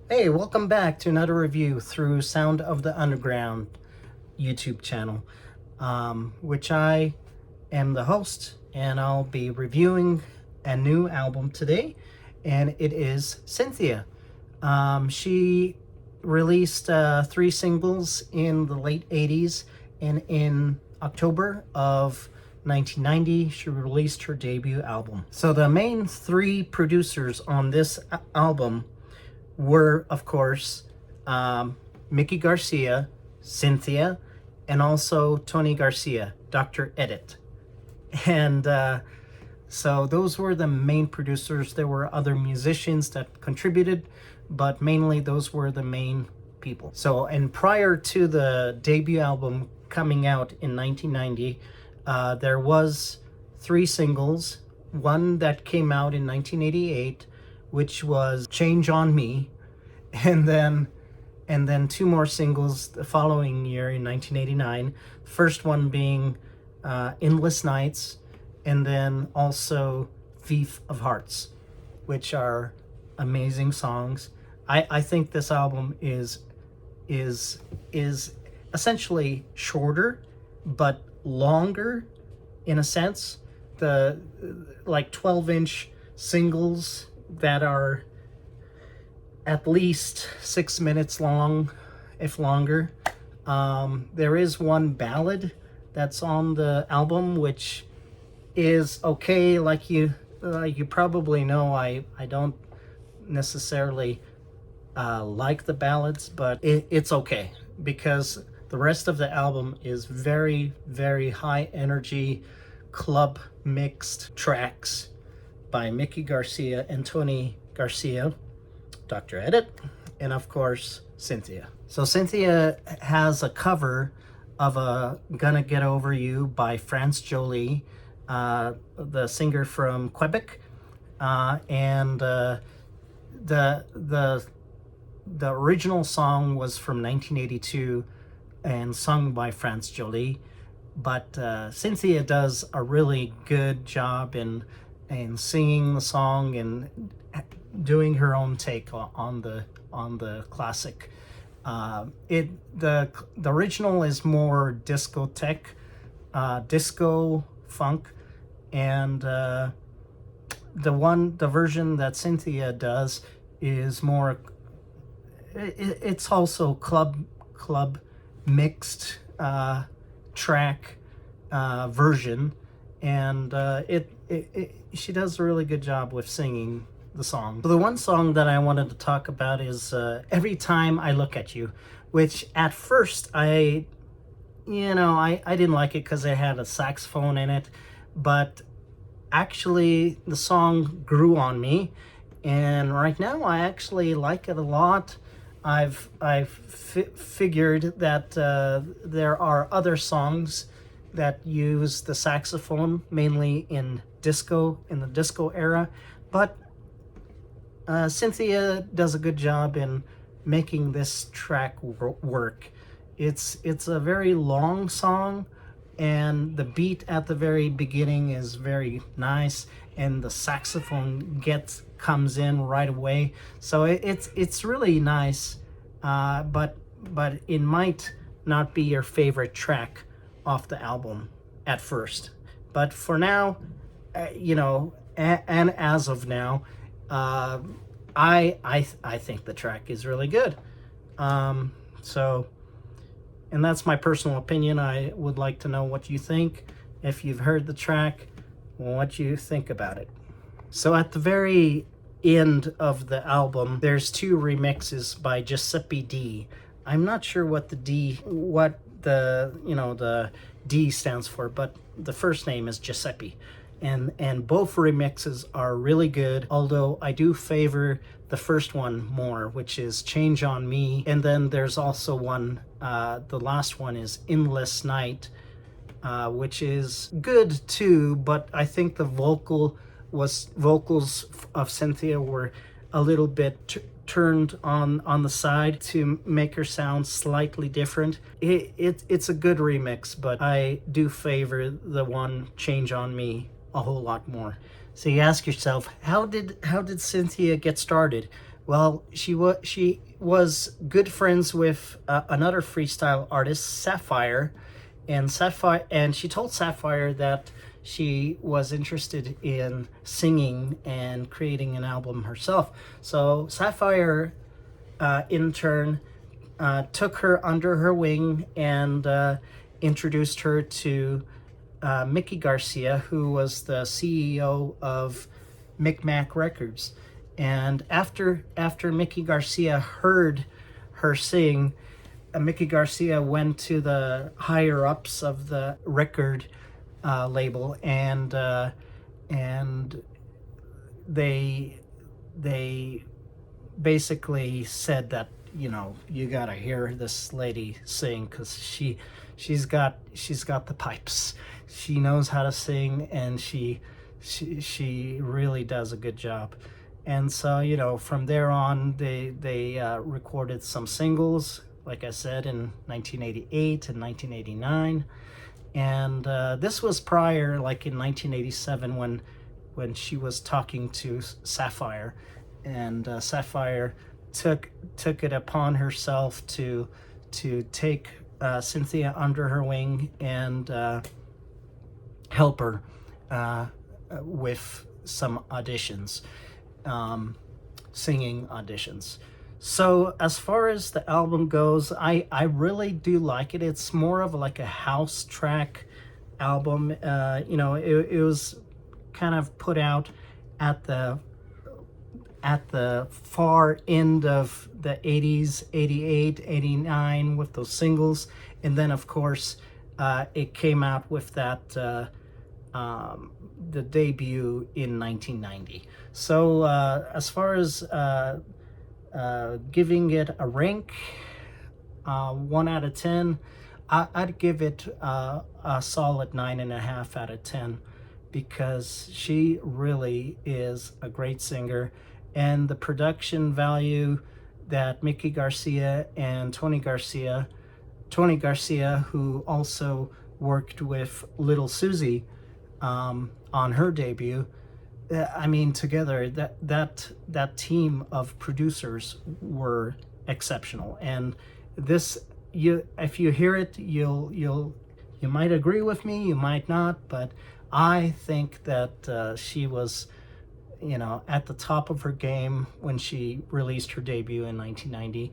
Hey, welcome back to another review through Sound of the Underground YouTube channel, which I am the host, and I'll be reviewing a new album today, and it is Cynthia. She released 3 singles in the late 80s, and in October of 1990, she released her debut album. So the main 3 producers on this album were, of course, Mickey Garcia, Cynthia, and also Tony Garcia, Dr. Edit. And so those were the main producers. There were other musicians that contributed, but mainly those were the main people. So, and prior to the debut album coming out in 1990, there was 3 singles. One that came out in 1988, which was Change on Me, and then 2 more singles the following year in 1989. The first one being Endless Nights, and then also Thief of Hearts, which are amazing songs. I think this album is essentially shorter but longer in a sense. The like 12-inch singles that are at least 6 minutes long, if longer. There is one ballad that's on the album, which is okay. Like you probably know, I don't necessarily like the ballads, but it's okay because the rest of the album is very, very high energy club mixed tracks by Mickey Garcia and Tony Garcia, Dr. Edit, and of course Cynthia. So Cynthia has a cover of a Gonna Get Over You by France Jolie, the singer from Quebec, and the original song was from 1982 and sung by France Jolie, but Cynthia does a really good job in singing the song and doing her own take on the classic. The original is more discotheque, disco funk, and the version that Cynthia does is more. It's also club mixed track version, and she does a really good job with singing the song. So the one song that I wanted to talk about is Every Time I Look at You, which at first I didn't like it because it had a saxophone in it, but actually the song grew on me, and right now I actually like it a lot. I've figured that there are other songs that use the saxophone mainly in the disco era, but Cynthia does a good job in making this track work. It's a very long song, and the beat at the very beginning is very nice, and the saxophone comes in right away. So it's really nice, but it might not be your favorite track off the album at first. But for now, and as of now, I think the track is really good. So, and that's my personal opinion. I would like to know what you think. If you've heard the track, what you think about it. So at the very end of the album, there's 2 remixes by Giuseppe D. I'm not sure what the D stands for, but the first name is Giuseppe. And both remixes are really good, although I do favor the first one more, which is Change on Me. And then there's also one, the last one is Endless Night, which is good too, but I think the vocals of Cynthia were a little bit turned on the side to make her sound slightly different. It's a good remix, but I do favor the one Change on Me a whole lot more. So you ask yourself, how did Cynthia get started? Well, she was good friends with another freestyle artist, Sapphire, and she told Sapphire that she was interested in singing and creating an album herself. So Sapphire, in turn, took her under her wing and introduced her to Mickey Garcia, who was the CEO of Micmac Records. And after Mickey Garcia heard her sing, Mickey Garcia went to the higher ups of the record label, and they basically said that, you gotta hear this lady sing, because she's got the pipes. She knows how to sing, and she really does a good job. And so, from there on, they recorded some singles, like I said, in 1988 and 1989. And this was prior, like in 1987, when she was talking to Sapphire, and Sapphire took it upon herself to take Cynthia under her wing and help her with some auditions, singing auditions. So as far as the album goes, I really do like it. It's more of like a house track album. It was kind of put out at the far end of the 80s, 88, 89, with those singles. And then, of course, it came out with that the debut in 1990. So as far as giving it a rank, 1 out of 10, I'd give it a solid 9.5 out of 10, because she really is a great singer. And the production value that Mickey Garcia and Tony Garcia, who also worked with Little Susie on her debut, I mean, together that team of producers were exceptional. And this, if you hear it, you might agree with me, you might not, but I think that she was, at the top of her game when she released her debut in 1990.